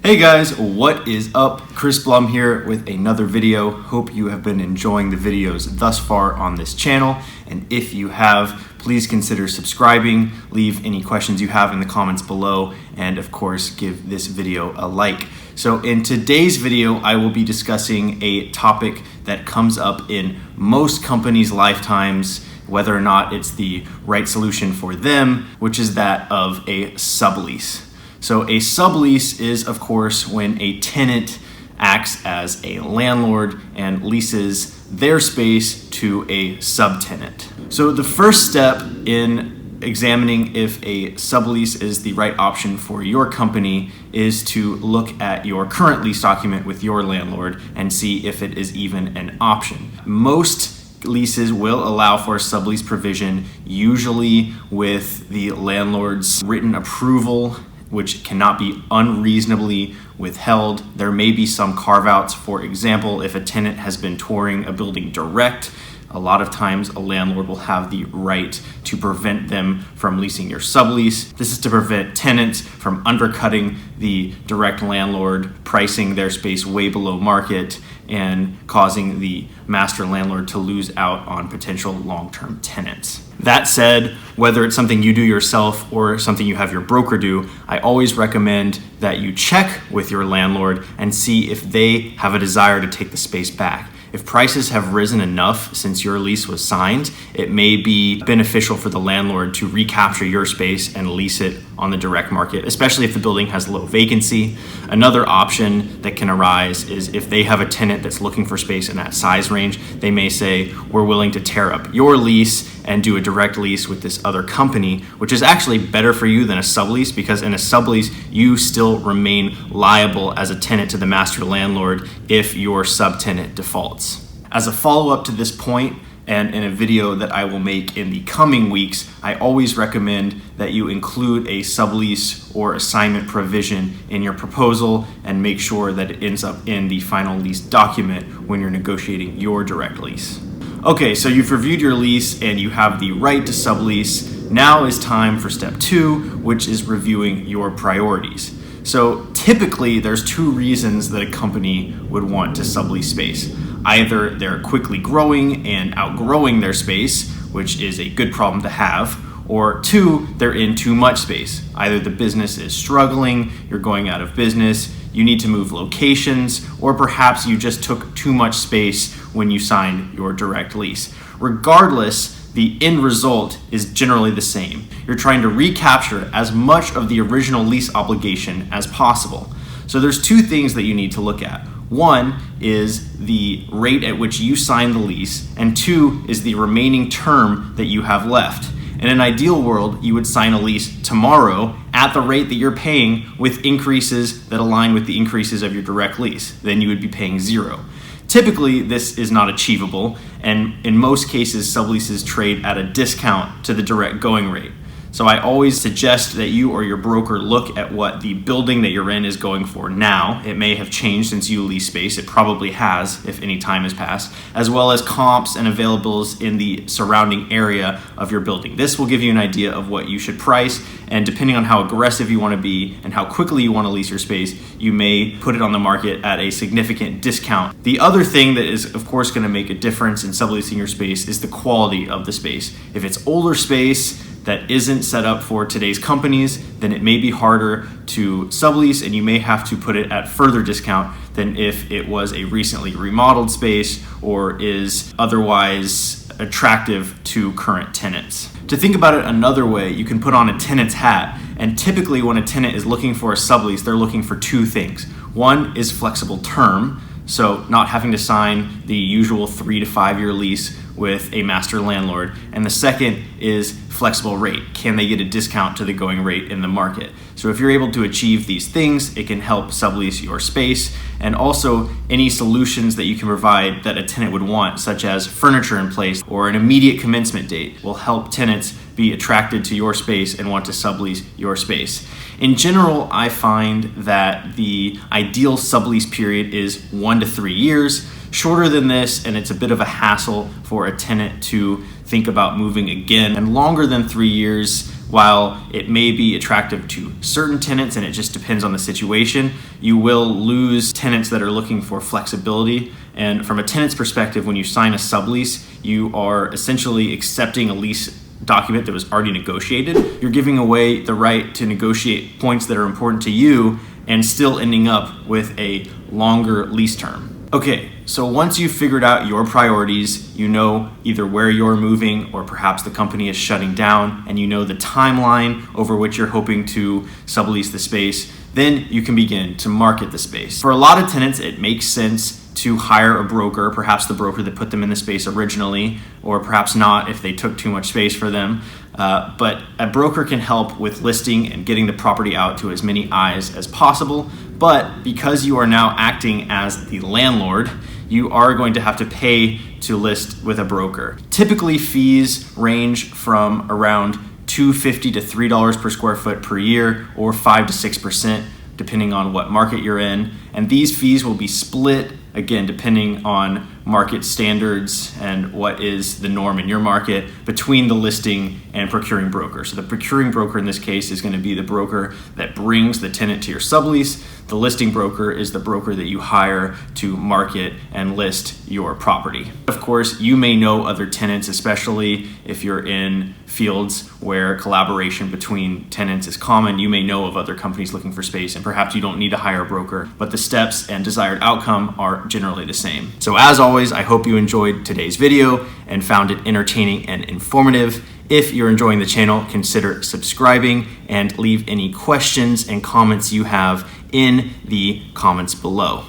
Hey guys, what is up? Chris Blum here with another video. Hope you have been enjoying the videos thus far on this channel. And if you have, please consider subscribing, leave any questions you have in the comments below, and of course, give this video a like. So in today's video, I will be discussing a topic that comes up in most companies' lifetimes, whether or not it's the right solution for them, which is that of a sublease. So a sublease is, of course, when a tenant acts as a landlord and leases their space to a subtenant. So the first step in examining if a sublease is the right option for your company is to look at your current lease document with your landlord and see if it is even an option. Most leases will allow for a sublease provision, usually with the landlord's written approval, which cannot be unreasonably withheld. There may be some carve-outs. For example, if a tenant has been touring a building direct, a lot of times a landlord will have the right to prevent them from leasing your sublease. This is to prevent tenants from undercutting the direct landlord, pricing their space way below market, and causing the master landlord to lose out on potential long-term tenants. That said, whether it's something you do yourself or something you have your broker do, I always recommend that you check with your landlord and see if they have a desire to take the space back. If prices have risen enough since your lease was signed, it may be beneficial for the landlord to recapture your space and lease it on the direct market, especially if the building has low vacancy. Another option that can arise is if they have a tenant that's looking for space in that size range, they may say, we're willing to tear up your lease and do a direct lease with this other company, which is actually better for you than a sublease, because in a sublease, you still remain liable as a tenant to the master landlord if your subtenant defaults. As a follow-up to this point, and in a video that I will make in the coming weeks, I always recommend that you include a sublease or assignment provision in your proposal and make sure that it ends up in the final lease document when you're negotiating your direct lease. Okay, so you've reviewed your lease and you have the right to sublease. Now is time for step 2, which is reviewing your priorities. So typically there's 2 reasons that a company would want to sublease space. Either they're quickly growing and outgrowing their space, which is a good problem to have, or 2, they're in too much space. Either the business is struggling, you're going out of business, you need to move locations, or perhaps you just took too much space when you signed your direct lease. Regardless, the end result is generally the same. You're trying to recapture as much of the original lease obligation as possible. So there's 2 things that you need to look at. 1 is the rate at which you signed the lease, and 2 is the remaining term that you have left. In an ideal world, you would sign a lease tomorrow at the rate that you're paying with increases that align with the increases of your direct lease. Then you would be paying 0. Typically, this is not achievable, and in most cases, subleases trade at a discount to the direct going rate. So I always suggest that you or your broker look at what the building that you're in is going for now. It may have changed since you leased space. It probably has, if any time has passed, as well as comps and availables in the surrounding area of your building. This will give you an idea of what you should price, and depending on how aggressive you want to be and how quickly you want to lease your space, you may put it on the market at a significant discount. The other thing that is, of course, going to make a difference in subleasing your space is the quality of the space. If it's older space that isn't set up for today's companies, then it may be harder to sublease, and you may have to put it at further discount than if it was a recently remodeled space or is otherwise attractive to current tenants. To think about it another way, you can put on a tenant's hat, and typically when a tenant is looking for a sublease, they're looking for 2 things. 1 is flexible term, so not having to sign the usual 3 to 5 year lease with a master landlord, and the second is flexible rate. Can they get a discount to the going rate in the market? So if you're able to achieve these things, it can help sublease your space, and also any solutions that you can provide that a tenant would want, such as furniture in place or an immediate commencement date, will help tenants be attracted to your space and want to sublease your space. In general, I find that the ideal sublease period is 1 to 3 years. Shorter than this, and it's a bit of a hassle for a tenant to think about moving again. And longer than 3 years, while it may be attractive to certain tenants and it just depends on the situation, you will lose tenants that are looking for flexibility. And from a tenant's perspective, when you sign a sublease, you are essentially accepting a lease document that was already negotiated. You're giving away the right to negotiate points that are important to you and still ending up with a longer lease term. Okay, so once you've figured out your priorities, you know either where you're moving or perhaps the company is shutting down, and you know the timeline over which you're hoping to sublease the space, then you can begin to market the space. For a lot of tenants, it makes sense to hire a broker, perhaps the broker that put them in the space originally, or perhaps not if they took too much space for them. But a broker can help with listing and getting the property out to as many eyes as possible. But because you are now acting as the landlord, you are going to have to pay to list with a broker. Typically, fees range from around $2.50 to $3 per square foot per year, or 5 to 6%, depending on what market you're in. And these fees will be split, again, depending on market standards and what is the norm in your market, between the listing and procuring broker. So the procuring broker in this case is going to be the broker that brings the tenant to your sublease. The listing broker is the broker that you hire to market and list your property. Of course, you may know other tenants, especially if you're in fields where collaboration between tenants is common. You may know of other companies looking for space, and perhaps you don't need to hire a broker, but the steps and desired outcome are generally the same. So as always, I hope you enjoyed today's video and found it entertaining and informative. If you're enjoying the channel, consider subscribing and leave any questions and comments you have in the comments below.